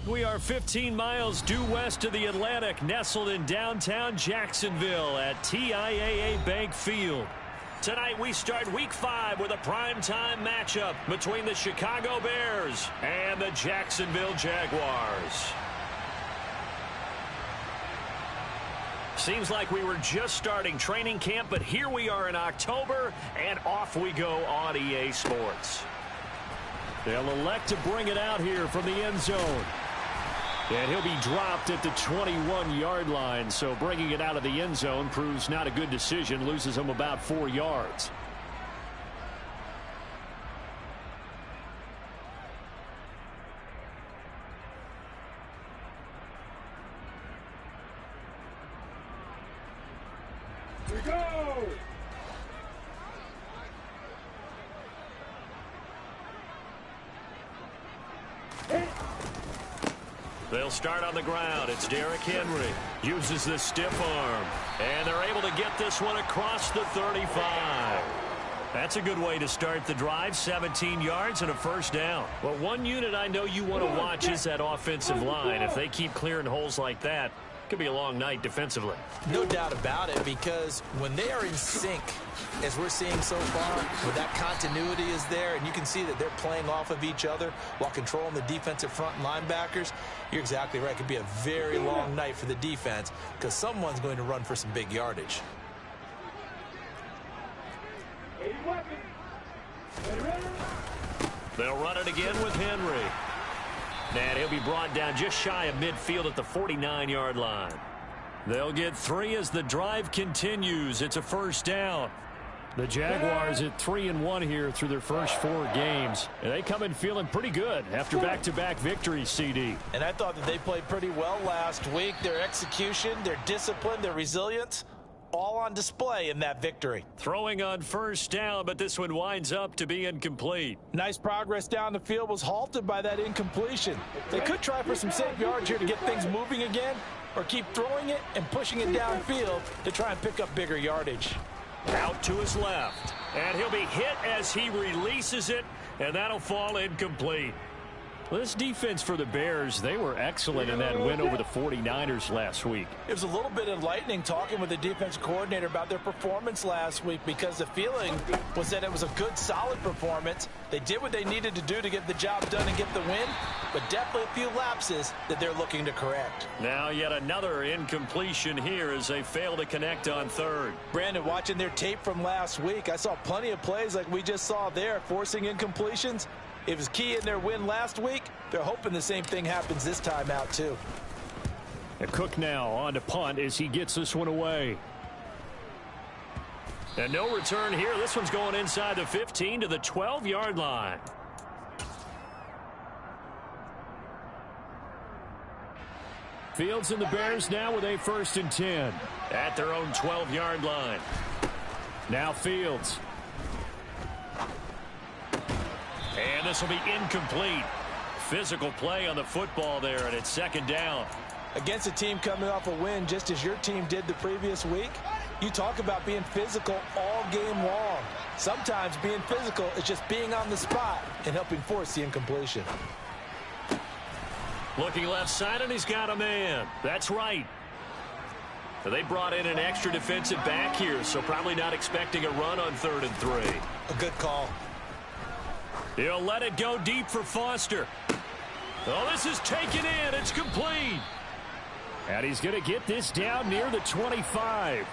We are 15 miles due west of the Atlantic, nestled in downtown Jacksonville at TIAA Bank Field. Tonight we start Week 5 with a primetime matchup between the Chicago Bears and the Jacksonville Jaguars. Seems like we were just starting training camp, but here we are in October, and off we go on EA Sports. They'll elect to bring it out here from the end zone. And he'll be dropped at the 21-yard line, so bringing it out of the end zone proves not a good decision, loses him about 4 yards. We go! They'll start on the ground. It's Derrick Henry. Uses the stiff arm. And they're able to get this one across the 35. That's a good way to start the drive. 17 yards and a first down. Well, one unit I know you want to watch is that offensive line. If they keep clearing holes like that, it could be a long night defensively. No doubt about it, because when they are in sync, as we're seeing so far, when that continuity is there, and you can see that they're playing off of each other while controlling the defensive front linebackers, you're exactly right. It could be a very long night for the defense because someone's going to run for some big yardage. They'll run it again with Henry. And he'll be brought down just shy of midfield at the 49-yard line. They'll get 3 as the drive continues. It's a first down. The Jaguars at 3-1 here through their first 4 games. And they come in feeling pretty good after back-to-back victories, CD. And I thought that they played pretty well last week. Their execution, their discipline, their resilience, all on display in that victory. Throwing on first down, but this one winds up to be incomplete. Nice progress down the field was halted by that incompletion. They could try for some safe yards here to get things moving again, or keep throwing it and pushing it downfield to try and pick up bigger yardage. Out to his left, and he'll be hit as he releases it, and that'll fall incomplete. Well, this defense for the Bears, they were excellent in that win over the 49ers last week. It was a little bit enlightening talking with the defense coordinator about their performance last week, because the feeling was that it was a good, solid performance. They did what they needed to do to get the job done and get the win, but definitely a few lapses that they're looking to correct. Now yet another incompletion here as they fail to connect on third. Brandon, watching their tape from last week, I saw plenty of plays like we just saw there, forcing incompletions. It was key in their win last week. They're hoping the same thing happens this time out, too. And Cook now on to punt as he gets this one away. And no return here. This one's going inside the 15 to the 12-yard line. Fields and the Bears now with a 1st and 10 at their own 12-yard line. Now Fields. And this will be incomplete. Physical play on the football there, and it's 2nd down. Against a team coming off a win, just as your team did the previous week, you talk about being physical all game long. Sometimes being physical is just being on the spot and helping force the incompletion. Looking left side, and he's got a man. That's right. So they brought in an extra defensive back here, so probably not expecting a run on 3rd and 3. A good call. He'll let it go deep for Foster. Oh, this is taken in. It's complete. And he's going to get this down near the 25.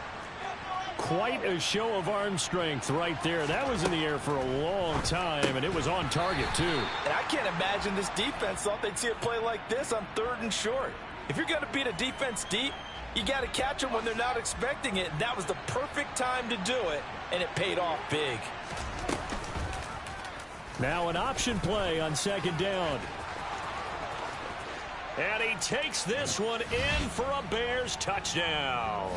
Quite a show of arm strength right there. That was in the air for a long time, and it was on target, too. And I can't imagine this defense thought they'd see a play like this on 3rd and short. If you're going to beat a defense deep, you got to catch them when they're not expecting it. That was the perfect time to do it, and it paid off big. Now an option play on 2nd down. And he takes this one in for a Bears touchdown.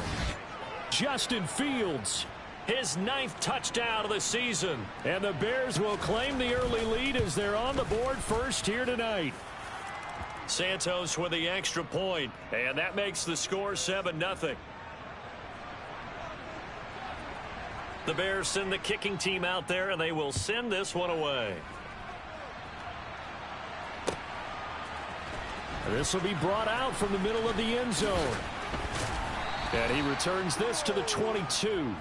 Justin Fields, his 9th touchdown of the season. And the Bears will claim the early lead as they're on the board first here tonight. Santos with the extra point, and that makes the score 7-0. The Bears send the kicking team out there, and they will send this one away. This will be brought out from the middle of the end zone. And he returns this to the 22.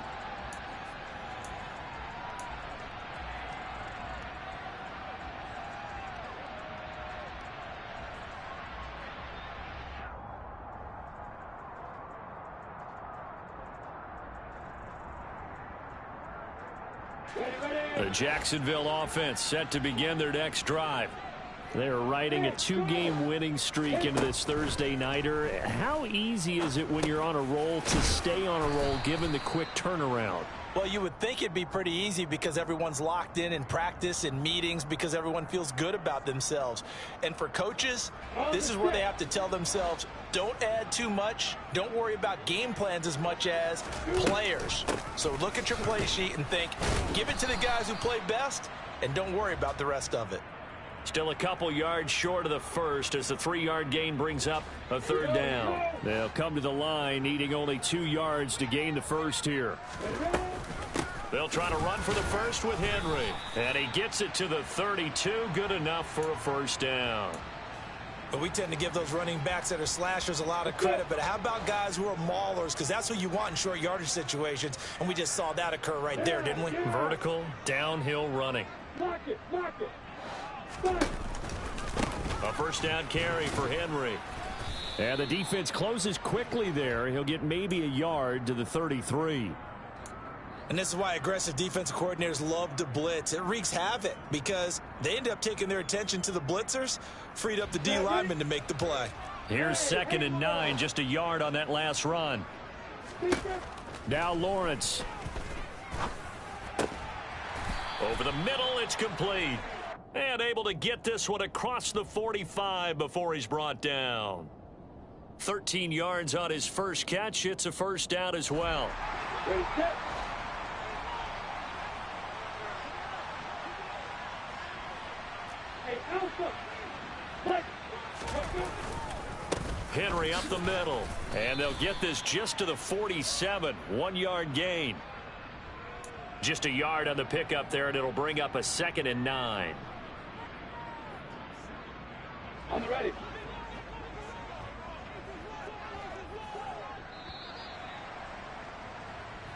The Jacksonville offense set to begin their next drive. They're riding a 2-game winning streak into this Thursday nighter. How easy is it when you're on a roll to stay on a roll given the quick turnaround? Well, you would think it'd be pretty easy because everyone's locked in practice and meetings because everyone feels good about themselves. And for coaches, this is where they have to tell themselves, don't add too much. Don't worry about game plans as much as players. So look at your play sheet and think, give it to the guys who play best, and don't worry about the rest of it. Still a couple yards short of the first as the 3-yard gain brings up a 3rd down. They'll come to the line needing only 2 yards to gain the first here. They'll try to run for the first with Henry. And he gets it to the 32. Good enough for a 1st down. But we tend to give those running backs that are slashers a lot of credit. But how about guys who are maulers? Because that's what you want in short yardage situations. And we just saw that occur right there, didn't we? Vertical, downhill running. A 1st down carry for Henry. And the defense closes quickly there. He'll get maybe a yard to the 33. And this is why aggressive defensive coordinators love to blitz. It wreaks havoc because they end up taking their attention to the blitzers, freed up the D lineman to make the play. Here's 2nd and 9, just a yard on that last run. Now Lawrence. Over the middle, it's complete. And able to get this one across the 45 before he's brought down. 13 yards on his first catch. It's a 1st down as well. Henry up the middle. And they'll get this just to the 47. 1-yard gain. Just a yard on the pickup there, and it'll bring up a 2nd and 9. On the ready.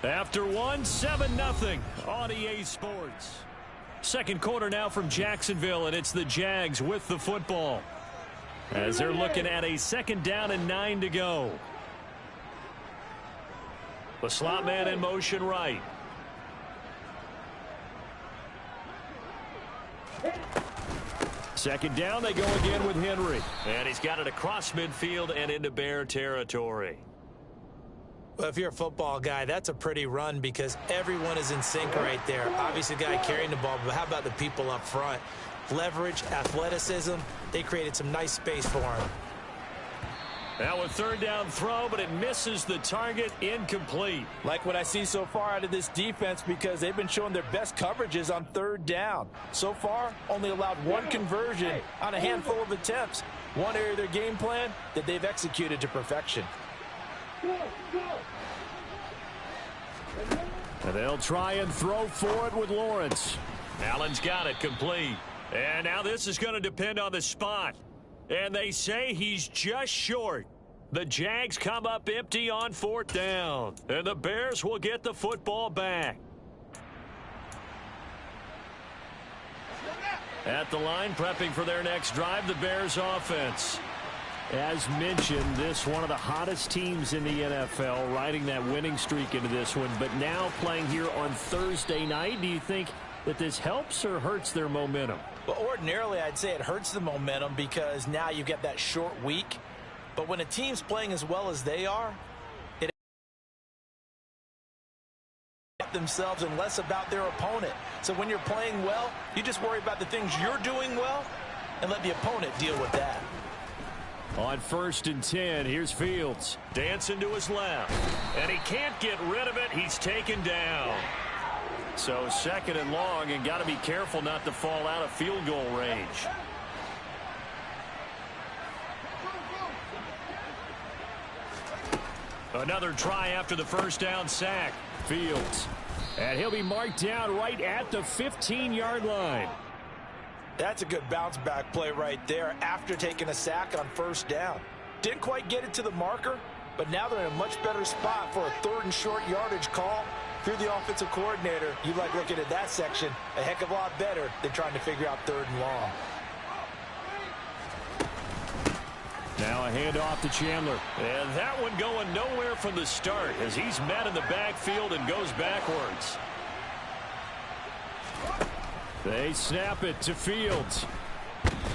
After 7-0 on EA Sports. Second quarter now from Jacksonville, and it's the Jags with the football. As they're looking at a 2nd down and 9 to go. The slot man in motion right. Second down, they go again with Henry. And he's got it across midfield and into Bear territory. Well, if you're a football guy, that's a pretty run because everyone is in sync right there. Obviously, the guy carrying the ball, but how about the people up front? Leverage, athleticism, they created some nice space for him. Now a 3rd down throw, but it misses the target, incomplete. Like what I see so far out of this defense because they've been showing their best coverages on 3rd down. So far, only allowed 1 conversion on a handful of attempts. One area of their game plan that they've executed to perfection. And they'll try and throw for it with Lawrence. Allen's got it complete. And now this is going to depend on the spot. And they say he's just short. The Jags come up empty on 4th down. And the Bears will get the football back. At the line, prepping for their next drive, the Bears offense. As mentioned, this one of the hottest teams in the NFL, riding that winning streak into this one. But now playing here on Thursday night, do you think that this helps or hurts their momentum? Well, ordinarily, I'd say it hurts the momentum because now you get that short week. But when a team's playing as well as they are, it themselves and less about their opponent. So when you're playing well, you just worry about the things you're doing well and let the opponent deal with that. On 1st and 10, here's Fields. Dancing to his left. And he can't get rid of it. He's taken down. So 2nd and long, and got to be careful not to fall out of field goal range. Another try after the 1st down sack. Fields. And he'll be marked down right at the 15-yard line. That's a good bounce-back play right there after taking a sack on first down. Didn't quite get it to the marker, but now they're in a much better spot for a 3rd and short yardage call. If you're the offensive coordinator, you like looking at that section a heck of a lot better than trying to figure out 3rd and long. Now a handoff to Chandler. And that one going nowhere from the start as he's met in the backfield and goes backwards. They snap it to Fields.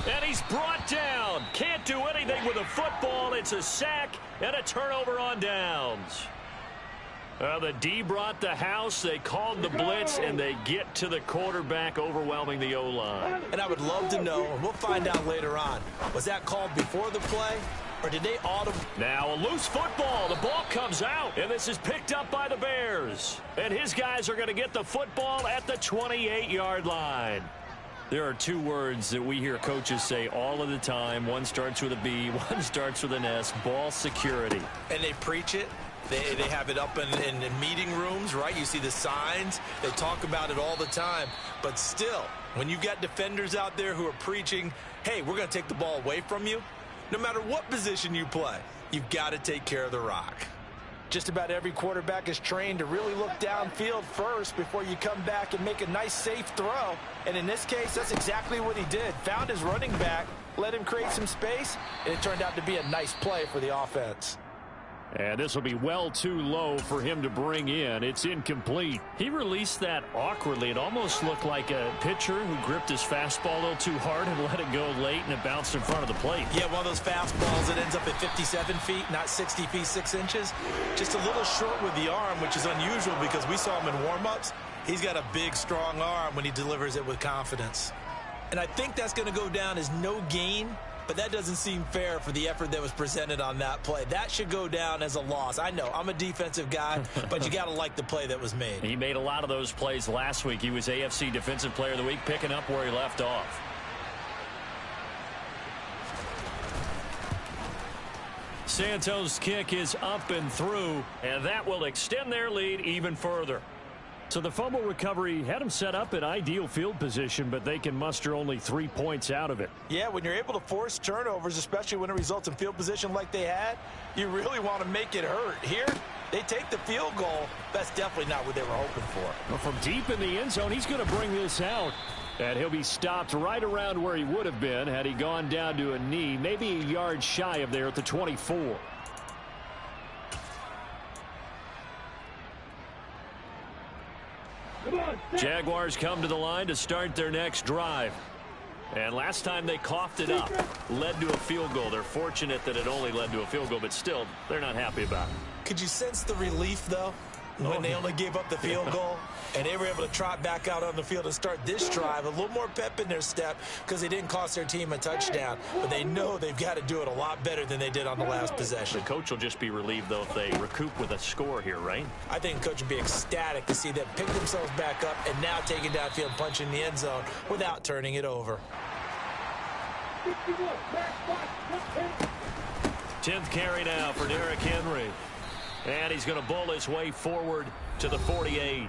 And he's brought down. Can't do anything with a football. It's a sack and a turnover on downs. The D brought the house. They called the blitz, and they get to the quarterback, overwhelming the O-line. And I would love to know, and we'll find out later on, was that called before the play, or did they auto? Now a loose football. The ball comes out, and this is picked up by the Bears. And his guys are going to get the football at the 28-yard line. There are 2 words that we hear coaches say all of the time. One starts with a B, one starts with an S, ball security. And they preach it. They have it up in meeting rooms, right? You see the signs. They talk about it all the time. But still, when you've got defenders out there who are preaching, hey, we're going to take the ball away from you, no matter what position you play, you've got to take care of the rock. Just about every quarterback is trained to really look downfield first before you come back and make a nice, safe throw. And in this case, that's exactly what he did. Found his running back, let him create some space, and it turned out to be a nice play for the offense. And this will be well too low for him to bring in. It's incomplete. He released that awkwardly. It almost looked like a pitcher who gripped his fastball a little too hard and let it go late, and it bounced in front of the plate. Yeah, one of those fastballs that ends up at 57 feet, not 60 feet, 6 inches. Just a little short with the arm, which is unusual because we saw him in warm-ups. He's got a big, strong arm when he delivers it with confidence. And I think that's going to go down as no gain. But that doesn't seem fair for the effort that was presented on that play. That should go down as a loss. I know, I'm a defensive guy, but you got to like the play that was made. He made a lot of those plays last week. He was AFC Defensive Player of the Week, picking up where he left off. Santos' kick is up and through, and that will extend their lead even further. So the fumble recovery had them set up in ideal field position, but they can muster only 3 points out of it. Yeah, when you're able to force turnovers, especially when it results in field position like they had, you really want to make it hurt. Here, they take the field goal. That's definitely not what they were hoping for. Well, from deep in the end zone, he's going to bring this out. And he'll be stopped right around where he would have been had he gone down to a knee, maybe a yard shy of there at the 24. Jaguars come to the line to start their next drive. And last time they coughed it up, led to a field goal. They're fortunate that it only led to a field goal, but still, they're not happy about it. Could you sense the relief, though, when they only gave up the field goal? And they were able to trot back out on the field and start this drive. A little more pep in their step because they didn't cost their team a touchdown. But they know they've got to do it a lot better than they did on the last possession. The coach will just be relieved, though, if they recoup with a score here, right? I think the coach would be ecstatic to see them pick themselves back up and now taking downfield, punching the end zone without turning it over. 10th carry now for Derrick Henry. And he's going to bowl his way forward to the 48.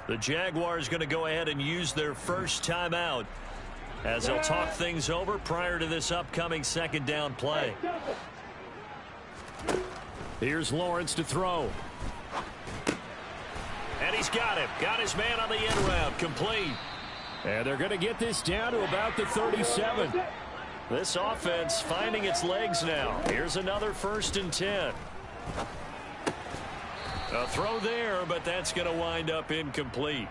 The Jaguars going to go ahead and use their first timeout as they'll talk things over prior to this upcoming second down play. Here's Lawrence to throw. And he's got him. Got his man on the end route. Complete. And they're going to get this down to about the 37. This offense finding its legs now. Here's another 1st and 10. A throw there, but that's going to wind up incomplete.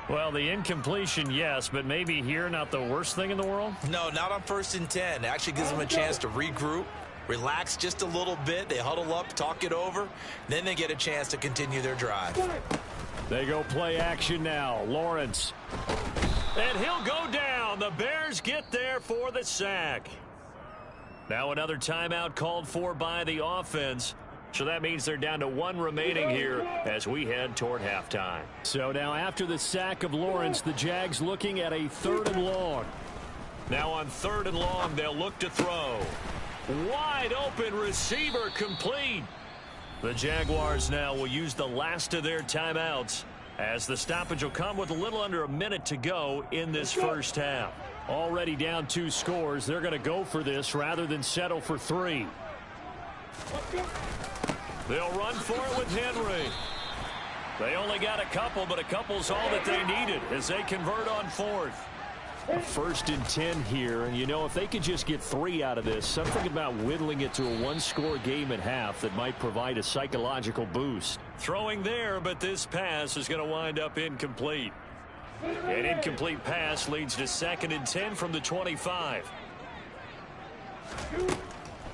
Well, the incompletion, yes, but maybe here not the worst thing in the world? No, not on 1st and 10. It actually gives them a chance to regroup, relax just a little bit. They huddle up, talk it over. Then they get a chance to continue their drive. They go play action now. Lawrence. And he'll go down. The Bears get there for the sack. Now another timeout called for by the offense. So that means they're down to 1 remaining here as we head toward halftime. So now after the sack of Lawrence, the Jags looking at a 3rd and long. Now on 3rd and long, they'll look to throw. Wide open receiver complete. The Jaguars now will use the last of their timeouts as the stoppage will come with a little under a minute to go in this first half. Already down 2 scores. They're going to go for this rather than settle for 3. They'll run for it with Henry. They only got a couple, but a couple's all that they needed as they convert on 4th. 1st and 10 here, and if they could just get 3 out of this, I'm thinking about whittling it to a 1-score game at half that might provide a psychological boost. Throwing there, but this pass is going to wind up incomplete. An incomplete pass leads to 2nd and 10 from the 25.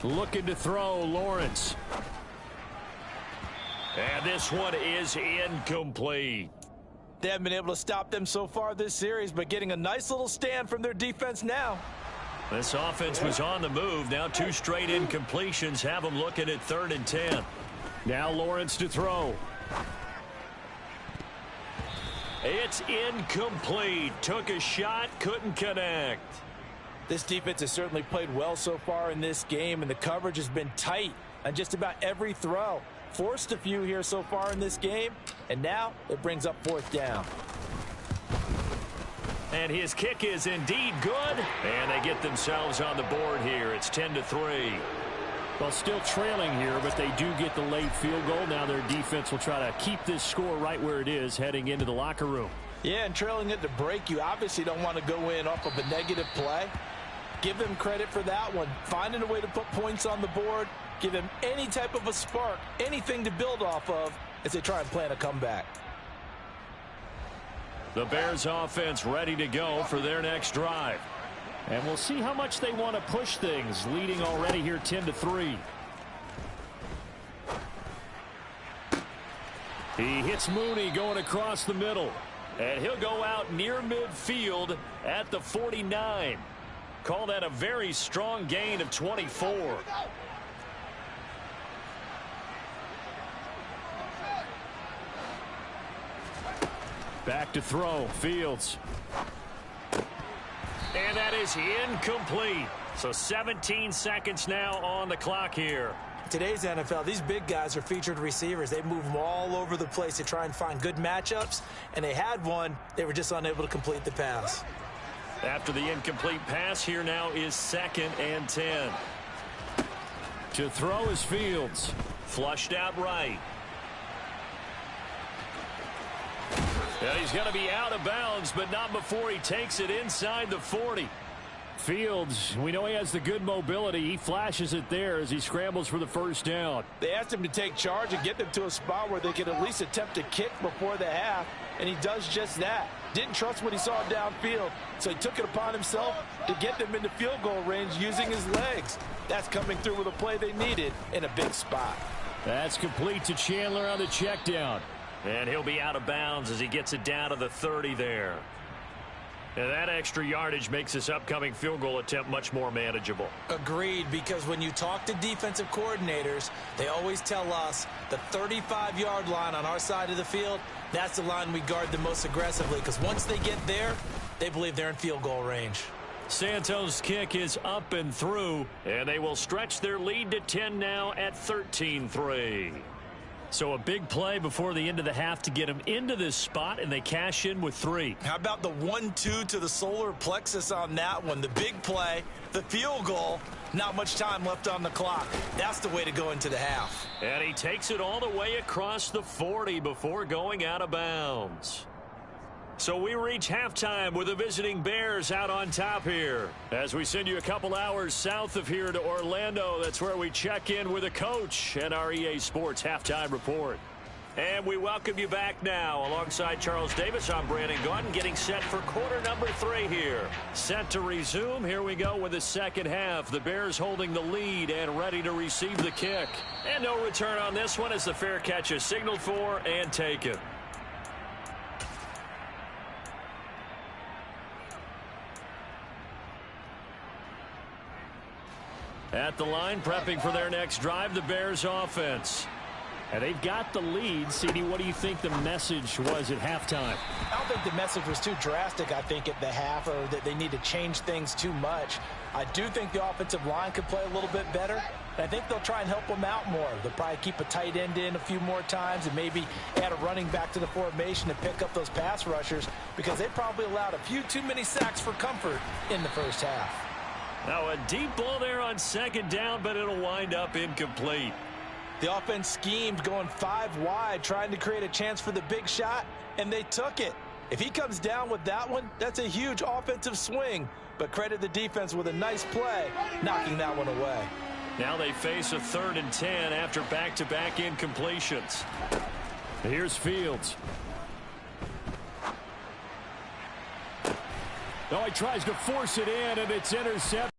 Looking to throw, Lawrence. And this one is incomplete. They haven't been able to stop them so far this series, but getting a nice little stand from their defense now. This offense was on the move. Now 2 straight incompletions have them looking at 3rd and 10. Now Lawrence to throw. It's incomplete. Took a shot, couldn't connect. This defense has certainly played well so far in this game, and the coverage has been tight on just about every throw. Forced a few here so far in this game, and now it brings up 4th down. And his kick is indeed good, and they get themselves on the board here. It's 10-3. Well, still trailing here, but they do get the late field goal. Now their defense will try to keep this score right where it is heading into the locker room. Yeah, and trailing it to break, you obviously don't want to go in off of a negative play. Give them credit for that one. Finding a way to put points on the board. Give them any type of a spark, anything to build off of as they try and plan a comeback. The Bears offense ready to go for their next drive. And we'll see how much they want to push things, leading already here 10-3. He hits Mooney going across the middle. And he'll go out near midfield at the 49. Call that a very strong gain of 24. Back to throw, Fields. And that is incomplete. So 17 seconds now on the clock here. Today's NFL, these big guys are featured receivers. They move them all over the place to try and find good matchups, and they had one. They were just unable to complete the pass. After the incomplete pass, here now is 2nd and 10. To throw is Fields. Flushed out right. Yeah, he's going to be out of bounds, but not before he takes it inside the 40. Fields, we know he has the good mobility. He flashes it there as he scrambles for the 1st down. They asked him to take charge and get them to a spot where they could at least attempt to kick before the half, and he does just that. Didn't trust what he saw downfield, so he took it upon himself to get them into field goal range using his legs. That's coming through with a play they needed in a big spot. That's complete to Chandler on the check down. And he'll be out of bounds as he gets it down to the 30 there. And that extra yardage makes this upcoming field goal attempt much more manageable. Agreed, because when you talk to defensive coordinators, they always tell us the 35-yard line on our side of the field, that's the line we guard the most aggressively, because once they get there, they believe they're in field goal range. Santos' kick is up and through, and they will stretch their lead to 10 now at 13-3. So a big play before the end of the half to get them into this spot, and they cash in with 3. How about the 1-2 to the solar plexus on that one? The big play, the field goal, not much time left on the clock. That's the way to go into the half. And he takes it all the way across the 40 before going out of bounds. So we reach halftime with the visiting Bears out on top here. As we send you a couple hours south of here to Orlando, that's where we check in with a coach and our EA Sports Halftime Report. And we welcome you back now. Alongside Charles Davis, I'm Brandon Gaudin, getting set for quarter number 3 here. Set to resume. Here we go with the second half. The Bears holding the lead and ready to receive the kick. And no return on this one as the fair catch is signaled for and taken. At the line, prepping for their next drive, the Bears offense. And they've got the lead. CD, what do you think the message was at halftime? I don't think the message was too drastic, I think, at the half, or that they need to change things too much. I do think the offensive line could play a little bit better. I think they'll try and help them out more. They'll probably keep a tight end in a few more times and maybe add a running back to the formation to pick up those pass rushers because they probably allowed a few too many sacks for comfort in the first half. Now a deep ball there on second down, but it'll wind up incomplete. The offense schemed going 5 wide, trying to create a chance for the big shot, and they took it. If he comes down with that one, that's a huge offensive swing. But credit the defense with a nice play, knocking that one away. Now they face a 3rd and 10 after back-to-back incompletions. Here's Fields. Oh, he tries to force it in, and it's intercepted.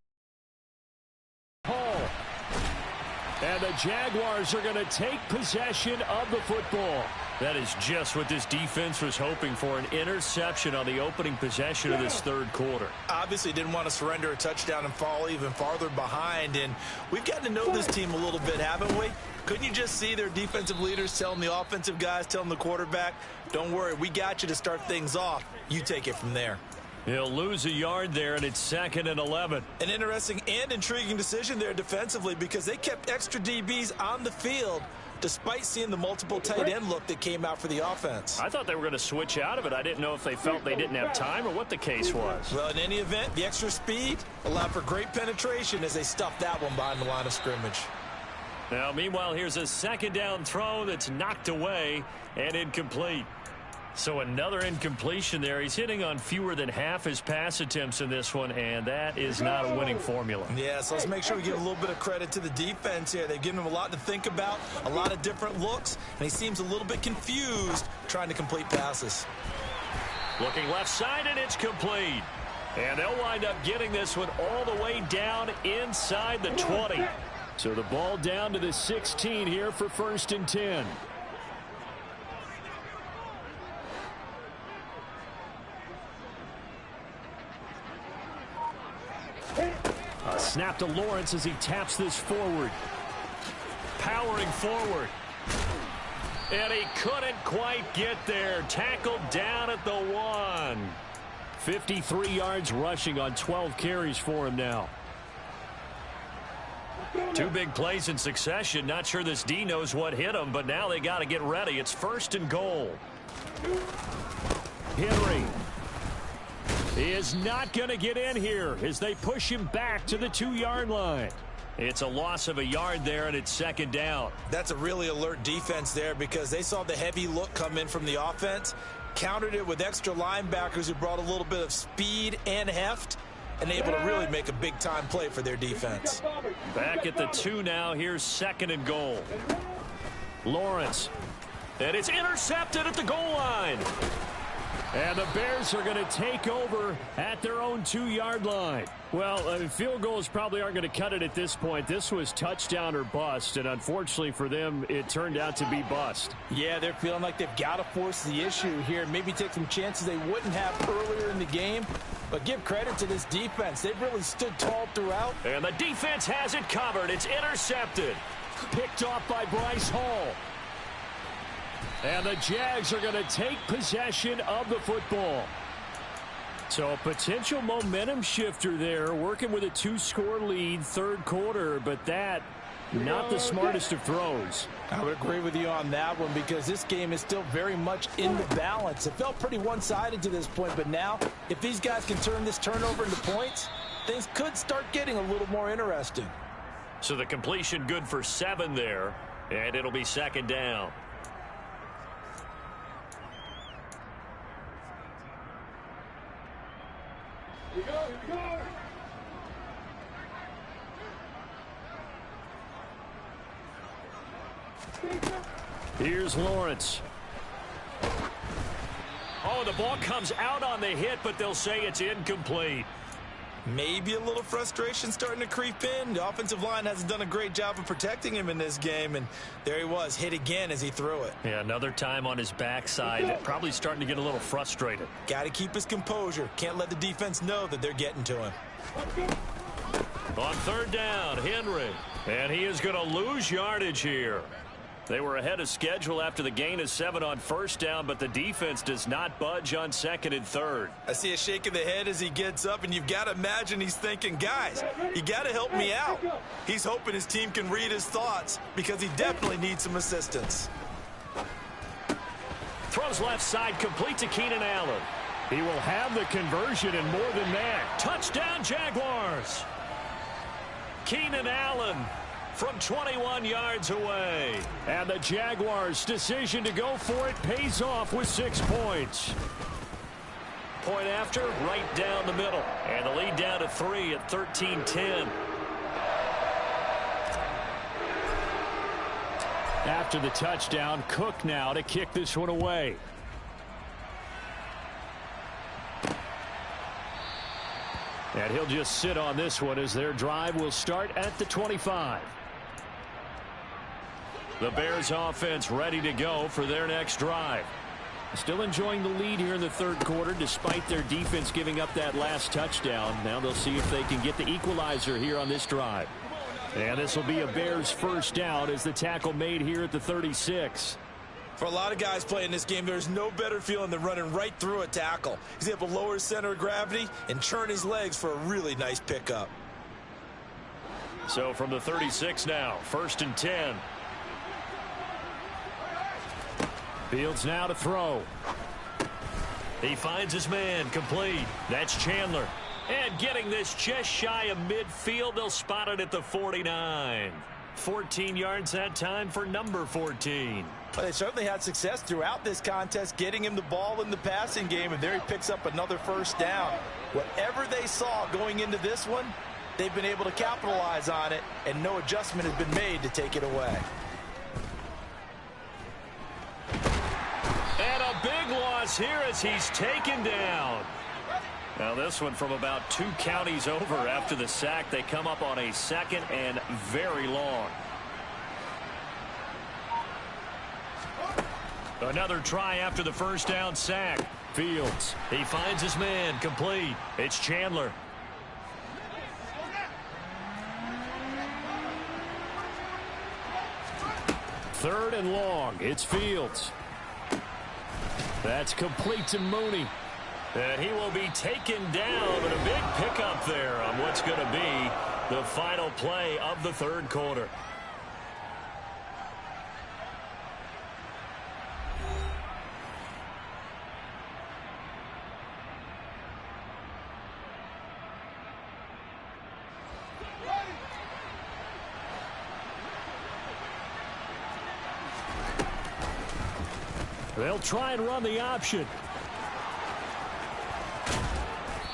And the Jaguars are going to take possession of the football. That is just what this defense was hoping for, an interception on the opening possession of this 3rd quarter. Obviously didn't want to surrender a touchdown and fall even farther behind. And we've gotten to know this team a little bit, haven't we? Couldn't you just see their defensive leaders telling the offensive guys, telling the quarterback, don't worry, we got you to start things off. You take it from there. He'll lose a yard there, and it's 2nd and 11. An interesting and intriguing decision there defensively because they kept extra DBs on the field despite seeing the multiple tight end look that came out for the offense. I thought they were going to switch out of it. I didn't know if they felt they didn't have time or what the case was. Well, in any event, the extra speed allowed for great penetration as they stuffed that one behind the line of scrimmage. Now, meanwhile, here's a 2nd down throw that's knocked away and incomplete. So another incompletion there. He's hitting on fewer than half his pass attempts in this one, and that is not a winning formula. Yeah, so let's make sure we give a little bit of credit to the defense here. They've given him a lot to think about, a lot of different looks, and he seems a little bit confused trying to complete passes. Looking left side, and it's complete. And they'll wind up getting this one all the way down inside the 20. So the ball down to the 16 here for 1st and 10. A snap to Lawrence as he taps this forward. Powering forward. And he couldn't quite get there. Tackled down at the 1. 53 yards rushing on 12 carries for him now. 2 big plays in succession. Not sure this D knows what hit him, but now they got to get ready. It's 1st and goal. Henry. He is not going to get in here as they push him back to the 2-yard line. It's a loss of a yard there, and it's 2nd down. That's a really alert defense there because they saw the heavy look come in from the offense, countered it with extra linebackers who brought a little bit of speed and heft, and able to really make a big-time play for their defense. Back at the 2 now. Here's 2nd and goal. Lawrence. And it's intercepted at the goal line. And the Bears are going to take over at their own 2-yard line. Well, field goals probably aren't going to cut it at this point. This was touchdown or bust, and unfortunately for them, it turned out to be bust. Yeah, they're feeling like they've got to force the issue here. Maybe take some chances they wouldn't have earlier in the game. But give credit to this defense. They've really stood tall throughout. And the defense has it covered. It's intercepted. Picked off by Bryce Hall. And the Jags are going to take possession of the football. So a potential momentum shifter there, working with a 2-score lead, 3rd quarter, but that not the smartest of throws. I would agree with you on that one because this game is still very much in the balance. It felt pretty one-sided to this point, but now if these guys can turn this turnover into points, things could start getting a little more interesting. So the completion good for 7 there, and it'll be 2nd down. Here we go, here we go. Here's Lawrence. Oh, the ball comes out on the hit, but they'll say it's incomplete. Maybe a little frustration starting to creep in. The offensive line hasn't done a great job of protecting him in this game, and there he was, hit again as he threw it. Yeah, another time on his backside, probably starting to get a little frustrated. Got to keep his composure. Can't let the defense know that they're getting to him. On 3rd down, Henry. And he is going to lose yardage here. They were ahead of schedule after the gain of 7 on first down, but the defense does not budge on second and third. I see a shake of the head as he gets up, and you've got to imagine he's thinking, guys, you got to help me out. He's hoping his team can read his thoughts because he definitely needs some assistance. Throws left side, complete to Keenan Allen. He will have the conversion and more than that. Touchdown, Jaguars. Keenan Allen from 21 yards away. And the Jaguars' decision to go for it pays off with 6 points. Point after, right down the middle. And the lead down to 3 at 13-10. After the touchdown, Cook now to kick this one away. And he'll just sit on this one as their drive will start at the 25. The Bears offense ready to go for their next drive. Still enjoying the lead here in the third quarter despite their defense giving up that last touchdown. Now they'll see if they can get the equalizer here on this drive. And this will be a Bears first down as the tackle made here at the 36. For a lot of guys playing this game, there's no better feeling than running right through a tackle. He's able to lower his center of gravity and churn his legs for a really nice pickup. So from the 36 now, 1st and 10. Fields now to throw. He finds his man, complete. That's Chandler. And getting this just shy of midfield, they'll spot it at the 49. 14 yards that time for number 14. Well, they certainly had success throughout this contest, getting him the ball in the passing game, and there he picks up another first down. Whatever they saw going into this one, they've been able to capitalize on it, and no adjustment has been made to take it away. And a big loss here as he's taken down. Now this one from about 2 counties over after the sack. They come up on a 2nd and very long. Another try after the first down sack. Fields. He finds his man, complete. It's Chandler. Third and long. It's Fields. That's complete to Mooney. And he will be taken down, but a big pickup there on what's going to be the final play of the third quarter. They'll try and run the option.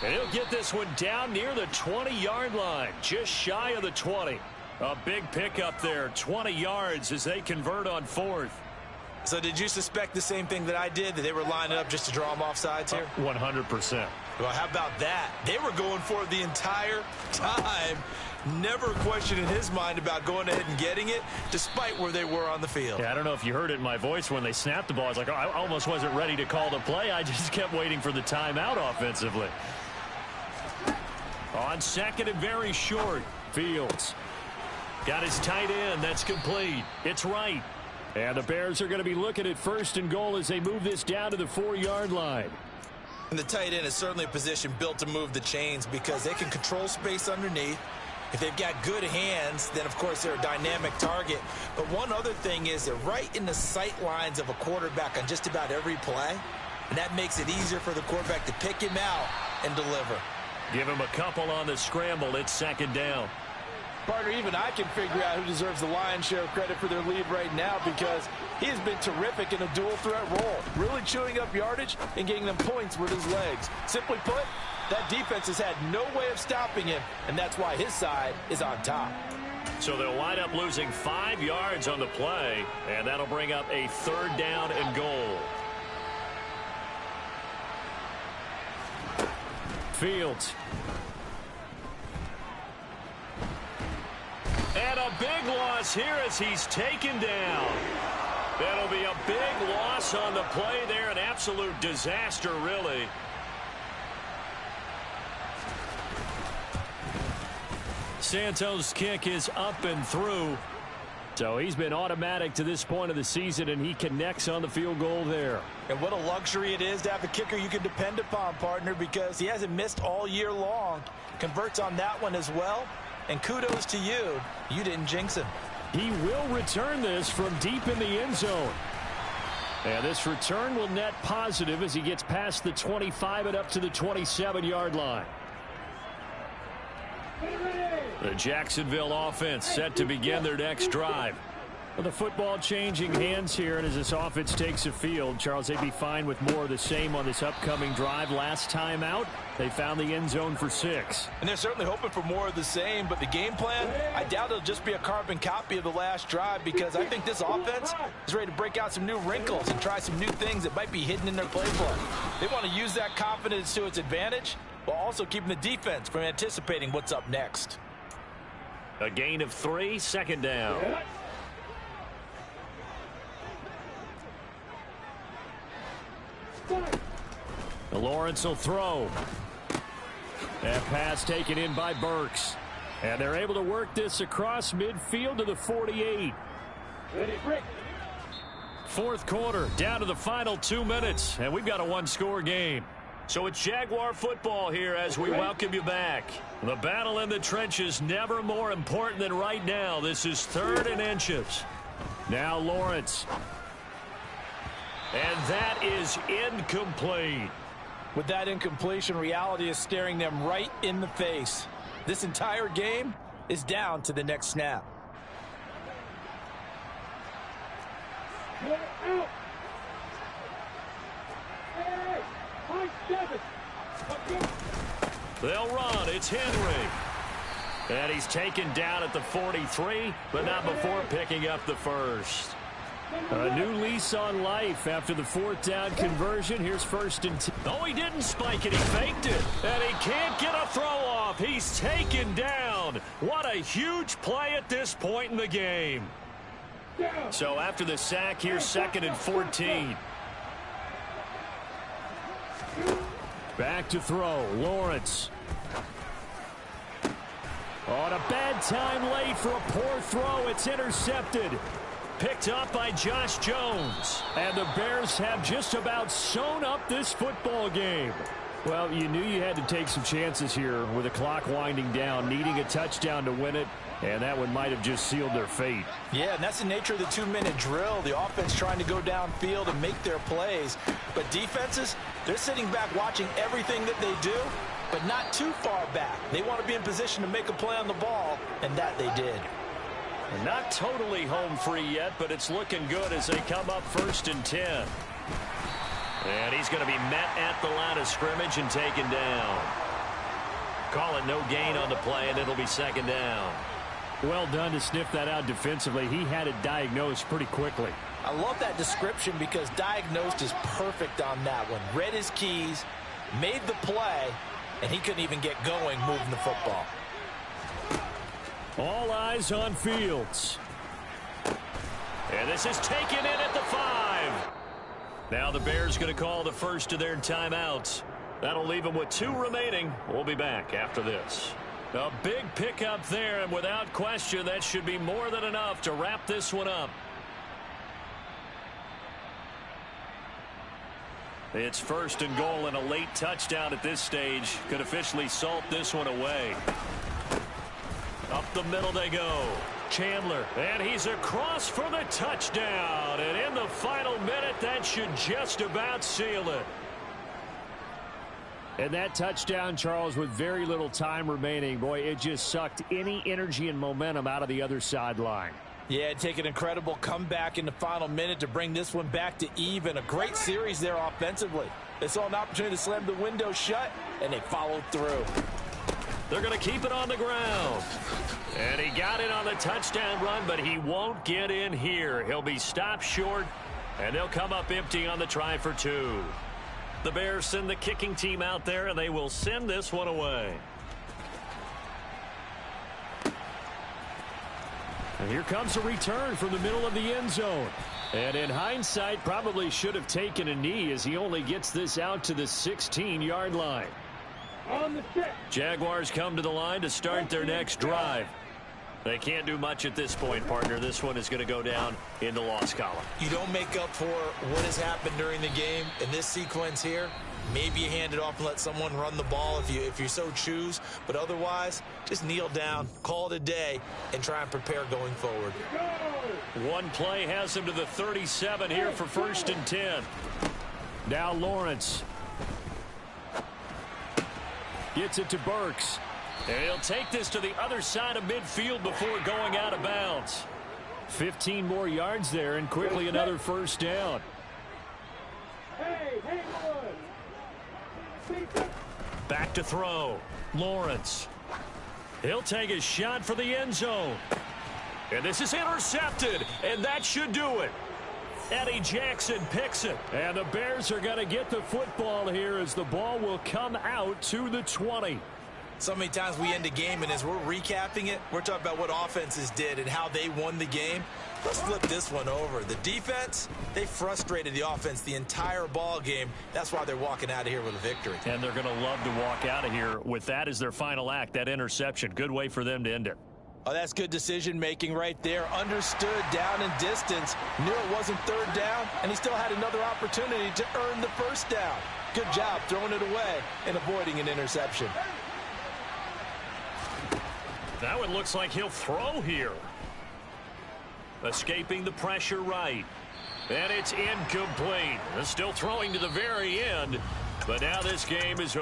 And he'll get this one down near the 20-yard line, just shy of the 20. A big pickup there, 20 yards as they convert on 4th. So did you suspect the same thing that I did, that they were lining up just to draw them off sides here? 100%. Well, how about that? They were going for it the entire time. Never a question in his mind about going ahead and getting it, despite where they were on the field. Yeah, I don't know if you heard it in my voice when they snapped the ball. I was like, oh, I almost wasn't ready to call the play. I just kept waiting for the timeout offensively. On 2nd and very short, Fields. Got his tight end. That's complete. It's right. And the Bears are going to be looking at 1st and goal as they move this down to the 4-yard line. And the tight end is certainly a position built to move the chains because they can control space underneath. If they've got good hands, then, of course, they're a dynamic target. But one other thing is they're right in the sight lines of a quarterback on just about every play. And that makes it easier for the quarterback to pick him out and deliver. Give him a couple on the scramble. It's 2nd down. Partner, even I can figure out who deserves the lion's share of credit for their lead right now because he has been terrific in a dual threat role, really chewing up yardage and getting them points with his legs. Simply put, that defense has had no way of stopping him, and that's why his side is on top. So they'll wind up losing 5 yards on the play, and that'll bring up a 3rd down and goal. Fields. And a big loss here as he's taken down. That'll be a big loss on the play there. An absolute disaster, really. Santos' kick is up and through. So he's been automatic to this point of the season, and he connects on the field goal there. And what a luxury it is to have a kicker you can depend upon, partner, because he hasn't missed all year long. Converts on that one as well. And kudos to you. You didn't jinx him. He will return this from deep in the end zone. And this return will net positive as he gets past the 25 and up to the 27-yard line. The Jacksonville offense set to begin their next drive. Well, the football changing hands here, and as this offense takes the field, Charles, they'd be fine with more of the same on this upcoming drive. Last time out, they found the end zone for 6. And they're certainly hoping for more of the same, but the game plan, I doubt it'll just be a carbon copy of the last drive, because I think this offense is ready to break out some new wrinkles and try some new things that might be hidden in their playbook. They want to use that confidence to its advantage, while also keeping the defense from anticipating what's up next. A gain of 3, second down. Lawrence will throw. That pass taken in by Burks. And they're able to work this across midfield to the 48. Fourth quarter, down to the final 2 minutes, and we've got a one-score game. So it's Jaguar football here as we welcome you back. The battle in the trenches never more important than right now. This is 3rd and inches. Now Lawrence. And that is incomplete. With that incompletion, reality is staring them right in the face. This entire game is down to the next snap. They'll run. It's Henry. And he's taken down at the 43, but not before picking up the first. A new lease on life after the 4th down conversion. Here's 1st and 10. Oh, he didn't spike it. He faked it. And he can't get a throw off. He's taken down. What a huge play at this point in the game. So after the sack, here's 2nd and 14. Back to throw. Lawrence. On a bad time late for a poor throw. It's intercepted. Picked up by Josh Jones. And the Bears have just about sewn up this football game. Well, you knew you had to take some chances here with the clock winding down, needing a touchdown to win it, and that one might have just sealed their fate. Yeah, and that's the nature of the 2-minute drill. The offense trying to go downfield and make their plays. But defenses, they're sitting back watching everything that they do, but not too far back. They want to be in position to make a play on the ball, and that they did. Not totally home free yet, but it's looking good as they come up 1st and 10. And he's going to be met at the line of scrimmage and taken down. Call it no gain on the play, and it'll be 2nd down. Well done to sniff that out defensively. He had it diagnosed pretty quickly. I love that description because diagnosed is perfect on that one. Read his keys, made the play, and he couldn't even get going moving the football. All eyes on Fields. And this is taken in at the 5. Now the Bears going to call the first of their timeouts. That'll leave them with 2 remaining. We'll be back after this. A big pickup there, and without question, that should be more than enough to wrap this one up. It's 1st and goal, and a late touchdown at this stage could officially salt this one away. Up the middle they go. Chandler, and he's across for the touchdown. And in the final minute, that should just about seal it. And that touchdown, Charles, with very little time remaining, boy, it just sucked any energy and momentum out of the other sideline. Yeah, it'd take an incredible comeback in the final minute to bring this one back to even. A great series there offensively. They saw an opportunity to slam the window shut, and they followed through. They're going to keep it on the ground. And he got in on the touchdown run, but he won't get in here. He'll be stopped short, and they'll come up empty on the try for 2. The Bears send the kicking team out there, and they will send this one away. And here comes a return from the middle of the end zone. And in hindsight, probably should have taken a knee as he only gets this out to the 16-yard line. On the set. Jaguars come to the line to start their next drive. They can't do much at this point, partner. This one is going to go down in the loss column. You don't make up for what has happened during the game in this sequence here. Maybe you hand it off and let someone run the ball if you so choose. But otherwise, just kneel down, call it a day, and try and prepare going forward. One play has him to the 37 here for 1st and 10. Now Lawrence. Gets it to Burks. And he'll take this to the other side of midfield before going out of bounds. 15 more yards there and quickly another 1st down. Back to throw. Lawrence. He'll take a shot for the end zone. And this is intercepted, and that should do it. Eddie Jackson picks it. And the Bears are going to get the football here as the ball will come out to the 20. So many times we end a game, and as we're recapping it, we're talking about what offenses did and how they won the game. Let's flip this one over. The defense, they frustrated the offense the entire ball game. That's why they're walking out of here with a victory. And they're going to love to walk out of here with that as their final act, that interception. Good way for them to end it. Oh, that's good decision-making right there. Understood down and distance. Knew it wasn't 3rd down, and he still had another opportunity to earn the 1st down. Good job throwing it away and avoiding an interception. Now it looks like he'll throw here. Escaping the pressure right. And it's incomplete. Still throwing to the very end. But now this game is